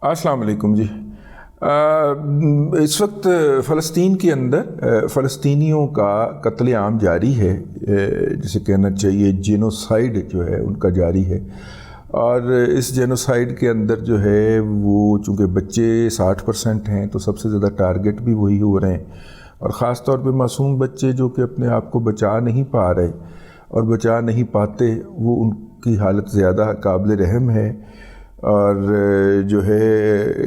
السلام علیکم جی۔ اس وقت فلسطین کے اندر فلسطینیوں کا قتل عام جاری ہے، جسے کہنا چاہیے جینوسائیڈ جو ہے ان کا جاری ہے، اور اس جینوسائیڈ کے اندر جو ہے وہ چونکہ بچے 60% ہیں تو سب سے زیادہ ٹارگٹ بھی وہی ہو رہے ہیں، اور خاص طور پہ معصوم بچے جو کہ اپنے آپ کو بچا نہیں پا رہے اور بچا نہیں پاتے، وہ ان کی حالت زیادہ قابل رحم ہے۔ اور جو ہے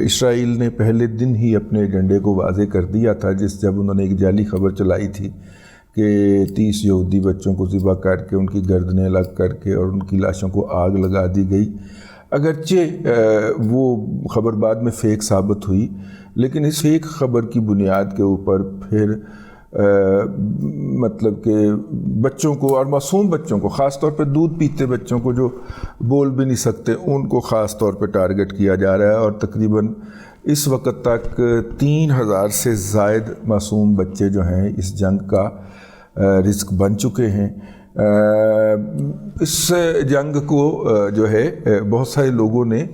اسرائیل نے پہلے دن ہی اپنے ایجنڈے کو واضح کر دیا تھا، جب انہوں نے ایک جعلی خبر چلائی تھی کہ 30 یہودی بچوں کو ذبح کر کے ان کی گردنیں الگ کر کے اور ان کی لاشوں کو آگ لگا دی گئی۔ اگرچہ وہ خبر بعد میں فیک ثابت ہوئی، لیکن اس فیک خبر کی بنیاد کے اوپر پھر مطلب کہ بچوں کو اور معصوم بچوں کو، خاص طور پہ دودھ پیتے بچوں کو جو بول بھی نہیں سکتے، ان کو خاص طور پہ ٹارگٹ کیا جا رہا ہے، اور تقریباً اس وقت تک 3000 سے زائد معصوم بچے جو ہیں اس جنگ کا رزق بن چکے ہیں۔ اس جنگ کو جو ہے بہت سارے لوگوں نے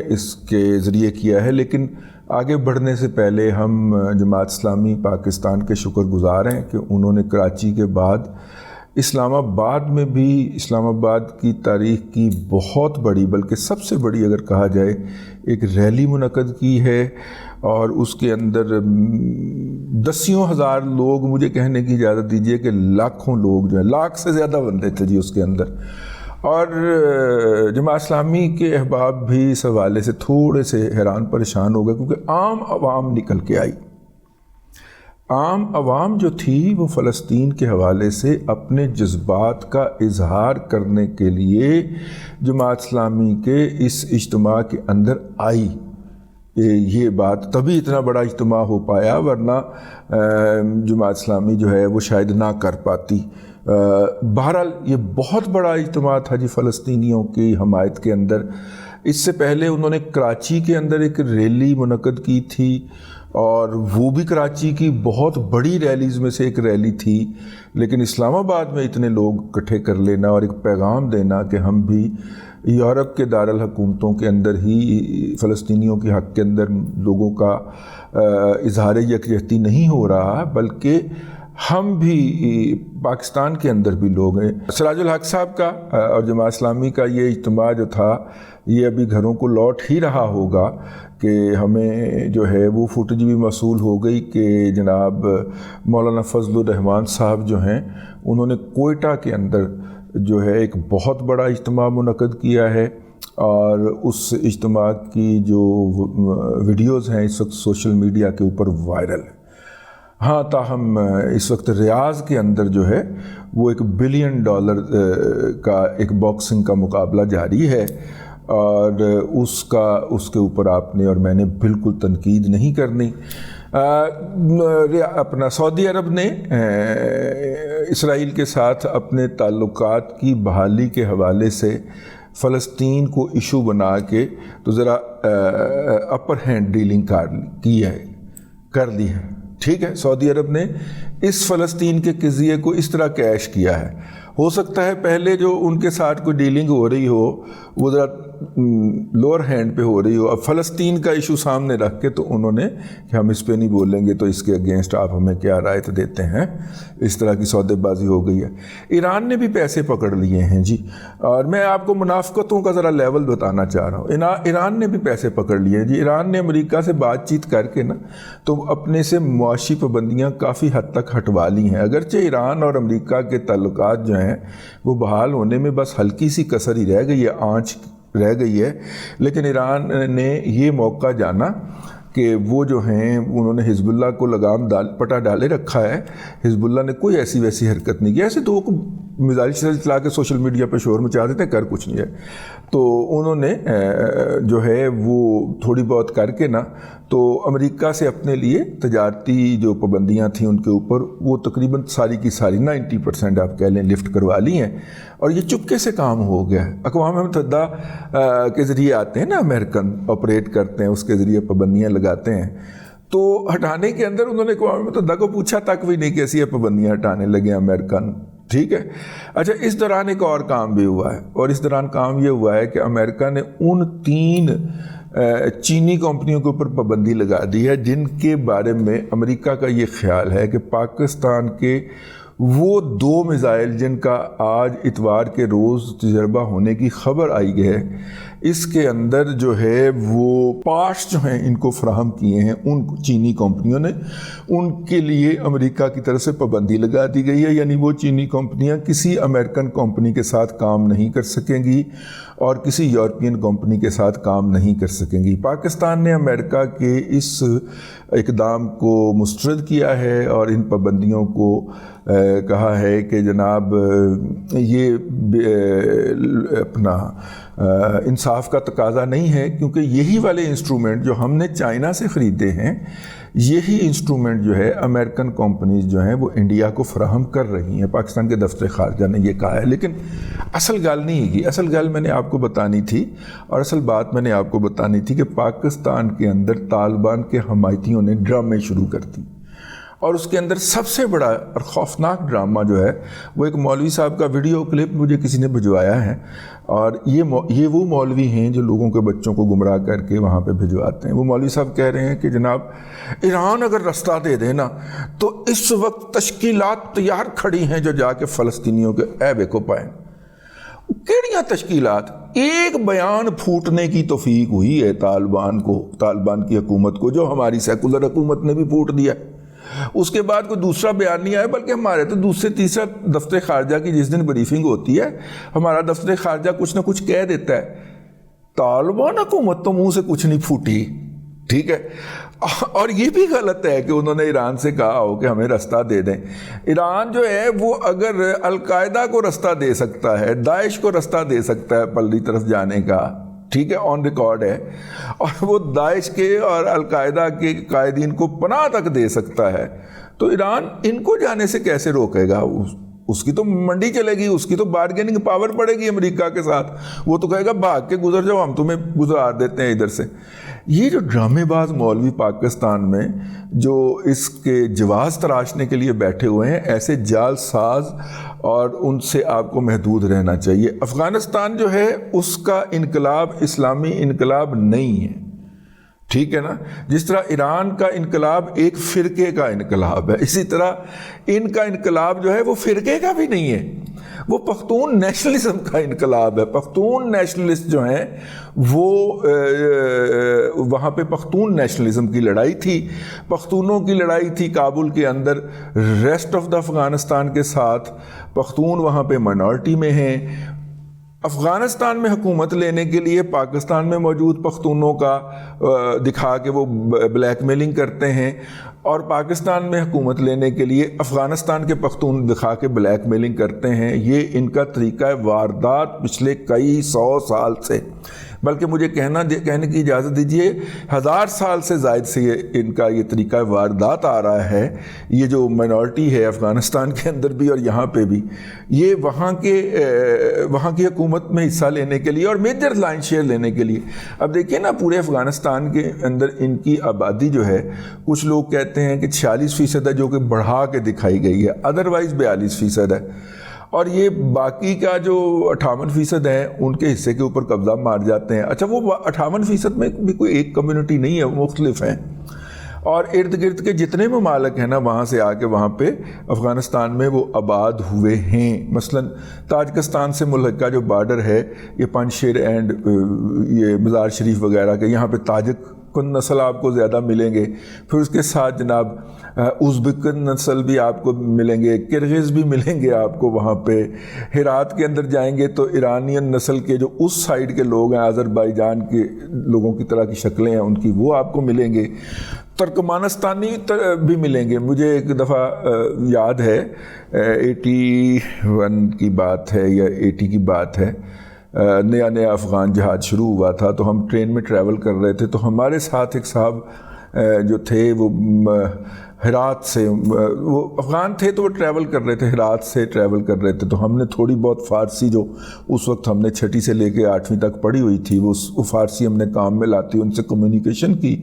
اس کے ذریعے کیا ہے، لیکن آگے بڑھنے سے پہلے ہم جماعت اسلامی پاکستان کے شکر گزار ہیں کہ انہوں نے کراچی کے بعد اسلام آباد میں بھی اسلام آباد کی تاریخ کی بہت بڑی، بلکہ سب سے بڑی اگر کہا جائے، ایک ریلی منعقد کی ہے، اور اس کے اندر دسیوں ہزار لوگ، مجھے کہنے کی اجازت دیجیے کہ لاکھوں لوگ جو ہیں، لاکھ سے زیادہ بندے تھے جی اس کے اندر۔ اور جماعت اسلامی کے احباب بھی اس حوالے سے تھوڑے سے حیران پریشان ہو گئے، کیونکہ عام عوام نکل کے آئی۔ عام عوام جو تھی وہ فلسطین کے حوالے سے اپنے جذبات کا اظہار کرنے کے لیے جماعت اسلامی کے اس اجتماع کے اندر آئی۔ یہ بات تبھی اتنا بڑا اجتماع ہو پایا، ورنہ جماعت اسلامی جو ہے وہ شاید نہ کر پاتی۔ بہرحال یہ بہت بڑا اجتماع تھا جی فلسطینیوں کی حمایت کے اندر۔ اس سے پہلے انہوں نے کراچی کے اندر ایک ریلی منعقد کی تھی، اور وہ بھی کراچی کی بہت بڑی ریلیز میں سے ایک ریلی تھی، لیکن اسلام آباد میں اتنے لوگ اکٹھے کر لینا اور ایک پیغام دینا کہ ہم بھی یورپ کے دارالحکومتوں کے اندر ہی فلسطینیوں کے حق کے اندر لوگوں کا اظہار یکجہتی نہیں ہو رہا، بلکہ ہم بھی پاکستان کے اندر بھی لوگ ہیں۔ سراج الحق صاحب کا اور جماعت اسلامی کا یہ اجتماع جو تھا، یہ ابھی گھروں کو لوٹ ہی رہا ہوگا کہ ہمیں جو ہے وہ فوٹیج بھی موصول ہو گئی کہ جناب مولانا فضل الرحمان صاحب جو ہیں، انہوں نے کوئٹہ کے اندر جو ہے ایک بہت بڑا اجتماع منعقد کیا ہے، اور اس اجتماع کی جو ویڈیوز ہیں اس وقت سوشل میڈیا کے اوپر وائرل ہیں۔ ہاں، تاہم اس وقت ریاض کے اندر جو ہے وہ $1 بلین کا ایک باکسنگ کا مقابلہ جاری ہے، اور اس کے اوپر آپ نے اور میں نے بالکل تنقید نہیں کرنی۔ اپنا سعودی عرب نے اسرائیل کے ساتھ اپنے تعلقات کی بحالی کے حوالے سے فلسطین کو ایشو بنا کے تو ذرا اپر ہینڈ ڈیلنگ کر لی ہے۔ ٹھیک ہے، سعودی عرب نے اس فلسطین کے قضیے کو اس طرح کیش کیا ہے۔ ہو سکتا ہے پہلے جو ان کے ساتھ کوئی ڈیلنگ ہو رہی ہو وہ ذرا لوور ہینڈ پہ ہو رہی ہو، اب فلسطین کا ایشو سامنے رکھ کے تو انہوں نے کہ ہم اس پہ نہیں بولیں گے تو اس کے اگینسٹ آپ ہمیں کیا رائے دیتے ہیں، اس طرح کی سودے بازی ہو گئی ہے۔ ایران نے بھی پیسے پکڑ لیے ہیں جی، اور میں آپ کو منافقتوں کا ذرا لیول بتانا چاہ رہا ہوں۔ ایران نے بھی پیسے پکڑ لیے ہیں جی۔ ایران نے امریکہ سے بات چیت کر کے نا تو اپنے سے معاشی پابندیاں کافی حد تک ہٹوا لی ہیں۔ اگرچہ ایران اور امریکہ کے تعلقات جو ہیں وہ بحال ہونے میں بس ہلکی سی کسر ہی رہ گئی ہے، آنچ رہ گئی ہے، لیکن ایران نے یہ موقع جانا کہ وہ جو ہیں انہوں نے حزب اللہ کو لگام پٹا ڈالے رکھا ہے۔ حزب اللہ نے کوئی ایسی ویسی حرکت نہیں کی، ایسے تو وہ میزائل چلا کے سوشل میڈیا پہ شور مچا دیتے ہیں، کر کچھ نہیں ہے۔ تو انہوں نے جو ہے وہ تھوڑی بہت کر کے نا تو امریکہ سے اپنے لیے تجارتی جو پابندیاں تھیں ان کے اوپر وہ تقریباً ساری کی ساری 90% آپ کہہ لیں لفٹ کروا لی ہیں، اور یہ چپکے سے کام ہو گیا ہے۔ اقوام متحدہ کے ذریعے آتے ہیں نا، امریکن آپریٹ کرتے ہیں، اس کے ذریعے پابندیاں لگاتے ہیں، تو ہٹانے کے اندر انہوں نے اقوام متحدہ کو پوچھا تک بھی نہیں کہ ایسی پابندیاں ہٹانے لگے امریکن۔ ٹھیک ہے، اچھا، اس دوران ایک اور کام بھی ہوا ہے، اور اس دوران کام یہ ہوا ہے کہ امریکہ نے ان 3 چینی کمپنیوں کے اوپر پابندی لگا دی ہے، جن کے بارے میں امریکہ کا یہ خیال ہے کہ پاکستان کے وہ 2 میزائل جن کا آج اتوار کے روز تجربہ ہونے کی خبر آئی ہے، اس کے اندر جو ہے وہ پارٹس جو ہیں ان کو فراہم کیے ہیں ان چینی کمپنیوں نے، ان کے لیے امریکہ کی طرف سے پابندی لگا دی گئی ہے، یعنی وہ چینی کمپنیاں کسی امریکن کمپنی کے ساتھ کام نہیں کر سکیں گی اور کسی یورپین کمپنی کے ساتھ کام نہیں کر سکیں گی۔ پاکستان نے امریکہ کے اس اقدام کو مسترد کیا ہے اور ان پابندیوں کو کہا ہے کہ جناب یہ اپنا انصاف کا تقاضا نہیں ہے، کیونکہ یہی والے انسٹرومنٹ جو ہم نے چائنا سے خریدے ہیں، یہی انسٹرومنٹ جو ہے امریکن کمپنیز جو ہیں وہ انڈیا کو فراہم کر رہی ہیں۔ پاکستان کے دفتر خارجہ نے یہ کہا ہے، لیکن اصل گال نہیں ہے، اصل گال میں نے آپ کو بتانی تھی اور اصل بات میں نے آپ کو بتانی تھی کہ پاکستان کے اندر طالبان کے حمایتیوں نے ڈرامے شروع کر دی، اور اس کے اندر سب سے بڑا اور خوفناک ڈرامہ جو ہے وہ ایک مولوی صاحب کا ویڈیو کلپ مجھے کسی نے بھجوایا ہے، اور یہ وہ مولوی ہیں جو لوگوں کے بچوں کو گمراہ کر کے وہاں پہ بھجواتے ہیں۔ وہ مولوی صاحب کہہ رہے ہیں کہ جناب ایران اگر رستہ دے دینا تو اس وقت تشکیلات تیار کھڑی ہیں جو جا کے فلسطینیوں کے عیبے کو پائیں۔ کیڑیاں تشکیلات؟ ایک بیان پھوٹنے کی توفیق ہوئی ہے طالبان کی حکومت کو، جو ہماری سیکولر حکومت نے بھی پھوٹ دیا، اس کے بعد کوئی دوسرا بیان نہیں آیا، بلکہ ہمارے تو دوسرے تیسرا دفتر خارجہ کی جس دن بریفنگ ہوتی ہے ہمارا دفتر خارجہ کچھ نہ کچھ کہہ دیتا ہے۔ طالبان حکومت تو منہ سے کچھ نہیں پھوٹی، ٹھیک ہے۔ اور یہ بھی غلط ہے کہ انہوں نے ایران سے کہا ہو کہ ہمیں رستہ دے دیں۔ ایران جو ہے وہ اگر القاعدہ کو رستہ دے سکتا ہے، داعش کو رستہ دے سکتا ہے پلڑی طرف جانے کا، ٹھیک ہے، آن ریکارڈ ہے، اور وہ داعش کے اور القاعدہ کے قائدین کو پناہ تک دے سکتا ہے، تو ایران ان کو جانے سے کیسے روکے گا؟ اس کی تو منڈی چلے گی، اس کی تو بارگیننگ پاور پڑے گی امریکہ کے ساتھ، وہ تو کہے گا بھاگ کے گزر جاؤ، ہم تمہیں گزار دیتے ہیں ادھر سے۔ یہ جو ڈرامے باز مولوی پاکستان میں جو اس کے جواز تراشنے کے لیے بیٹھے ہوئے ہیں، ایسے جال ساز، اور ان سے آپ کو محدود رہنا چاہیے۔ افغانستان جو ہے اس کا انقلاب اسلامی انقلاب نہیں ہے، ٹھیک ہے نا؟ جس طرح ایران کا انقلاب ایک فرقے کا انقلاب ہے، اسی طرح ان کا انقلاب جو ہے وہ فرقے کا بھی نہیں ہے، وہ پختون نیشنلزم کا انقلاب ہے۔ پختون نیشنلسٹ جو ہیں وہ وہاں پہ پختون نیشنلزم کی لڑائی تھی، پختونوں کی لڑائی تھی کابل کے اندر ریسٹ آف دا افغانستان کے ساتھ۔ پختون وہاں پہ مائنورٹی میں ہیں۔ افغانستان میں حکومت لینے کے لیے پاکستان میں موجود پختونوں کا دکھا کے وہ بلیک میلنگ کرتے ہیں، اور پاکستان میں حکومت لینے کے لیے افغانستان کے پختون دکھا کے بلیک میلنگ کرتے ہیں۔ یہ ان کا طریقہ واردات پچھلے کئی 100 سال سے، بلکہ مجھے کہنے کی اجازت دیجیے 1000 سال سے زائد سے ان کا یہ طریقہ واردات آ رہا ہے۔ یہ جو مائنورٹی ہے افغانستان کے اندر بھی اور یہاں پہ بھی، یہ وہاں کی حکومت میں حصہ لینے کے لیے اور میجر لائن شیئر لینے کے لیے۔ اب دیکھیں نا، پورے افغانستان کے اندر ان کی آبادی جو ہے، کچھ لوگ کہتے ہیں کہ 46% ہے، جو کہ بڑھا کے دکھائی گئی ہے، ادروائز 42% ہے، اور یہ باقی کا جو 58% ہیں ان کے حصے کے اوپر قبضہ مار جاتے ہیں۔ اچھا، وہ 58% میں بھی کوئی ایک کمیونٹی نہیں ہے، وہ مختلف ہیں، اور ارد گرد کے جتنے ممالک ہیں نا، وہاں سے آ کے وہاں پہ افغانستان میں وہ آباد ہوئے ہیں۔ مثلا تاجکستان سے ملک کا جو بارڈر ہے، یہ پنجشیر اینڈ یہ مزار شریف وغیرہ کے، یہاں پہ تاجک کن نسل آپ کو زیادہ ملیں گے، پھر اس کے ساتھ جناب ازبک نسل بھی آپ کو ملیں گے، کرغز بھی ملیں گے آپ کو وہاں پہ۔ ہرات کے اندر جائیں گے تو ایرانین نسل کے جو اس سائڈ کے لوگ ہیں، آذربائیجان کے لوگوں کی طرح کی شکلیں ہیں ان کی، وہ آپ کو ملیں گے۔ ترکمانستانی بھی ملیں گے۔ مجھے ایک دفعہ یاد ہے 81 کی بات ہے یا 80 کی بات ہے، نیا افغان جہاد شروع ہوا تھا، تو ہم ٹرین میں ٹریول کر رہے تھے، تو ہمارے ساتھ ایک صاحب جو تھے وہ ہرات سے، وہ افغان تھے تو وہ ٹریول کر رہے تھے، ہرات سے ٹریول کر رہے تھے، تو ہم نے تھوڑی بہت فارسی جو اس وقت ہم نے 6 سے لے کے 8ویں تک پڑھی ہوئی تھی، وہ فارسی ہم نے کام میں لاتی ان سے کمیونیکیشن کی۔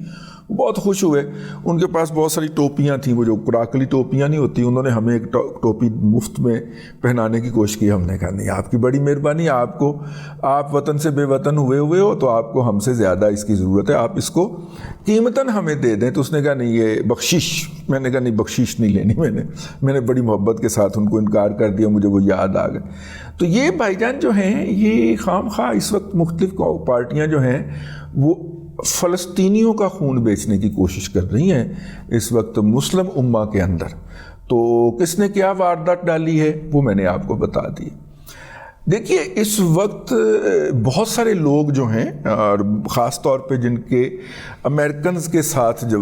بہت خوش ہوئے. ان کے پاس بہت ساری ٹوپیاں تھیں, وہ جو کراکلی ٹوپیاں نہیں ہوتی, انہوں نے ہمیں ایک ٹوپی مفت میں پہنانے کی کوشش کی. ہم نے کہا نہیں, آپ کی بڑی مہربانی, آپ وطن سے بے وطن ہوئے ہو تو آپ کو ہم سے زیادہ اس کی ضرورت ہے, آپ اس کو قیمتاً ہمیں دے دیں. تو اس نے کہا نہیں, یہ بخشش. میں نے کہا نہیں, بخشش نہیں لینی. میں نے بڑی محبت کے ساتھ ان کو انکار کر دیا, مجھے وہ یاد آ گئے. تو یہ بھائی جان جو ہیں, یہ خام خواہ اس وقت مختلف پارٹیاں جو ہیں وہ فلسطینیوں کا خون بیچنے کی کوشش کر رہی ہیں اس وقت مسلم امہ کے اندر. تو کس نے کیا واردات ڈالی ہے وہ میں نے آپ کو بتا دی. دیکھیے, اس وقت بہت سارے لوگ جو ہیں, اور خاص طور پہ جن کے امریکنز کے ساتھ جب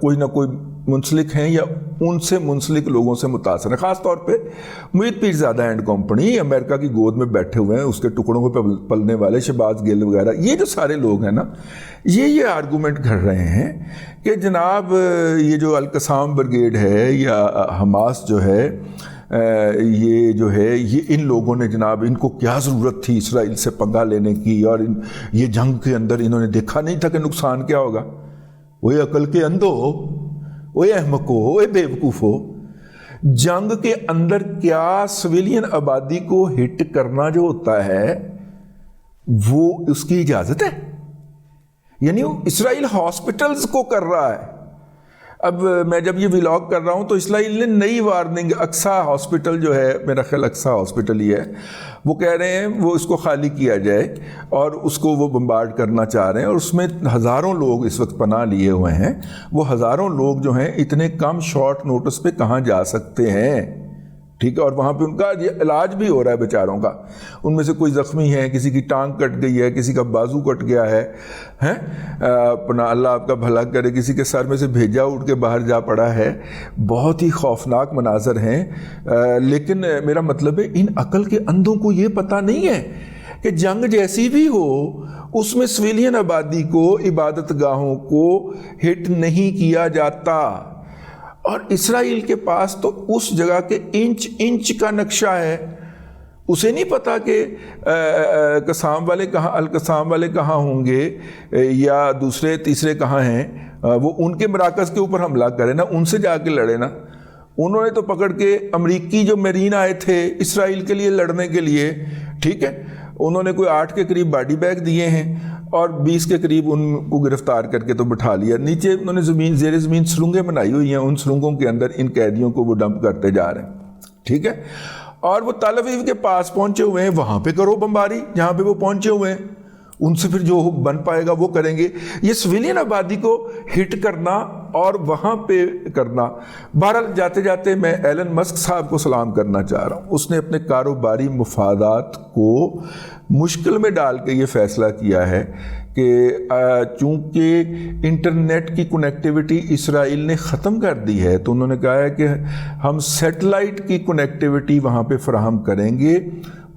کوئی نہ کوئی منسلک ہیں یا ان سے منسلک لوگوں سے متاثر ہیں, خاص طور پہ محیط پیرزادہ اینڈ کمپنی, امریکہ کی گود میں بیٹھے ہوئے ہیں, اس کے ٹکڑوں پہ پلنے والے شہباز گل وغیرہ, یہ جو سارے لوگ ہیں نا, یہ آرگومنٹ کر رہے ہیں کہ جناب یہ جو القسام بریگیڈ ہے یا حماس جو ہے, یہ جو ہے, یہ ان لوگوں نے جناب, ان کو کیا ضرورت تھی اسرائیل سے پنگا لینے کی, اور یہ جنگ کے اندر انہوں نے دیکھا نہیں تھا کہ نقصان کیا ہوگا. وہ عقل کے اندھو, وہ احمقو, وہ بیوقوفو, جنگ کے اندر کیا سویلین آبادی کو ہٹ کرنا جو ہوتا ہے وہ اس کی اجازت ہے؟ یعنی اسرائیل ہاسپٹلز کو کر رہا ہے. اب میں جب یہ ولاگ کر رہا ہوں تو اسرائیل نے نئی وارننگ, اقصی ہاسپٹل جو ہے, میرا خیال اقصی ہاسپٹل ہی ہے, وہ کہہ رہے ہیں وہ اس کو خالی کیا جائے اور اس کو وہ بمبارڈ کرنا چاہ رہے ہیں, اور اس میں ہزاروں لوگ اس وقت پناہ لیے ہوئے ہیں. وہ ہزاروں لوگ جو ہیں اتنے کم شارٹ نوٹس پہ کہاں جا سکتے ہیں؟ ٹھیک ہے, اور وہاں پہ ان کا علاج بھی ہو رہا ہے بیچاروں کا. ان میں سے کوئی زخمی ہے, کسی کی ٹانگ کٹ گئی ہے, کسی کا بازو کٹ گیا ہے, اپنا اللہ آپ کا بھلا کرے, کسی کے سر میں سے بھیجا اٹھ کے باہر جا پڑا ہے. بہت ہی خوفناک مناظر ہیں. لیکن میرا مطلب ہے ان عقل کے اندھوں کو یہ پتہ نہیں ہے کہ جنگ جیسی بھی ہو اس میں سویلین آبادی کو, عبادت گاہوں کو ہٹ نہیں کیا جاتا. اور اسرائیل کے پاس تو اس جگہ کے انچ کا نقشہ ہے. اسے نہیں پتا کہ قسام والے کہاں, القسام والے کہاں ہوں گے یا دوسرے تیسرے کہاں ہیں. وہ ان کے مراکز کے اوپر حملہ کرے نا, ان سے جا کے لڑے نا. انہوں نے تو پکڑ کے امریکی جو میرین آئے تھے اسرائیل کے لیے لڑنے کے لیے, ٹھیک ہے, انہوں نے کوئی 8 کے قریب باڈی بیگ دیے ہیں اور 20 کے قریب ان کو گرفتار کر کے تو بٹھا لیا. نیچے انہوں نے زیر زمین سرنگیں بنائی ہوئی ہیں, ان سرنگوں کے اندر ان قیدیوں کو وہ ڈمپ کرتے جا رہے ہیں. ٹھیک ہے, اور وہ تل ابیب کے پاس پہنچے ہوئے ہیں, وہاں پہ کرو بمباری جہاں پہ وہ پہنچے ہوئے ہیں, ان سے پھر جو بن پائے گا وہ کریں گے. یہ سویلین آبادی کو ہٹ کرنا اور وہاں پہ کرنا. بہرحال جاتے جاتے میں ایلن مسک صاحب کو سلام کرنا چاہ رہا ہوں. اس نے اپنے کاروباری مفادات کو مشکل میں ڈال کے یہ فیصلہ کیا ہے کہ چونکہ انٹرنیٹ کی کنیکٹیوٹی اسرائیل نے ختم کر دی ہے, تو انہوں نے کہا ہے کہ ہم سیٹلائٹ کی کنیکٹیوٹی وہاں پہ فراہم کریں گے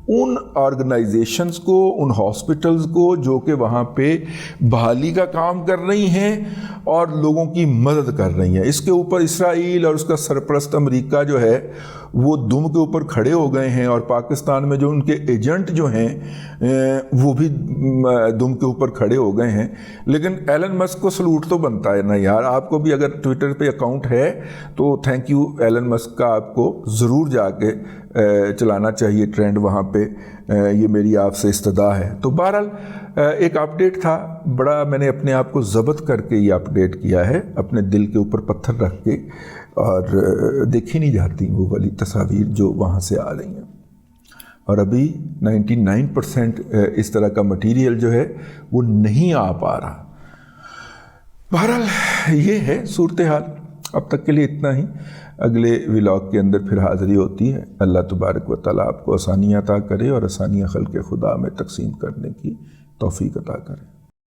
ان آرگنائزیشنز کو, ان ہاسپٹلز کو جو کہ وہاں پہ بحالی کا کام کر رہی ہیں اور لوگوں کی مدد کر رہی ہیں. اس کے اوپر اسرائیل اور اس کا سرپرست امریکہ جو ہے وہ دم کے اوپر کھڑے ہو گئے ہیں, اور پاکستان میں جو ان کے ایجنٹ جو ہیں وہ بھی دم کے اوپر کھڑے ہو گئے ہیں. لیکن ایلن مسک کو سلوٹ تو بنتا ہے نا یار. آپ کو بھی اگر ٹویٹر پہ اکاؤنٹ ہے تو تھینک یو ایلن مسک کا, آپ کو ضرور جا کے چلانا چاہیے ٹرینڈ وہاں پہ. یہ میری آپ سے استدعا ہے. تو بہرحال ایک اپڈیٹ تھا, بڑا میں نے اپنے آپ کو ضبط کر کے یہ اپڈیٹ کیا ہے, اپنے دل کے اوپر پتھر رکھ کے, اور دیکھی نہیں جاتی وہ والی تصاویر جو وہاں سے آ رہی ہیں. اور ابھی 99% اس طرح کا مٹیریل جو ہے وہ نہیں آ پا رہا. بہرحال یہ ہے صورتحال. اب تک کے لیے اتنا ہی. اگلے ولاگ کے اندر پھر حاضری ہوتی ہے. اللہ تبارک و تعالیٰ آپ کو آسانیاں عطا کرے اور آسانیاں خلق خدا میں تقسیم کرنے کی توفیق عطا کرے.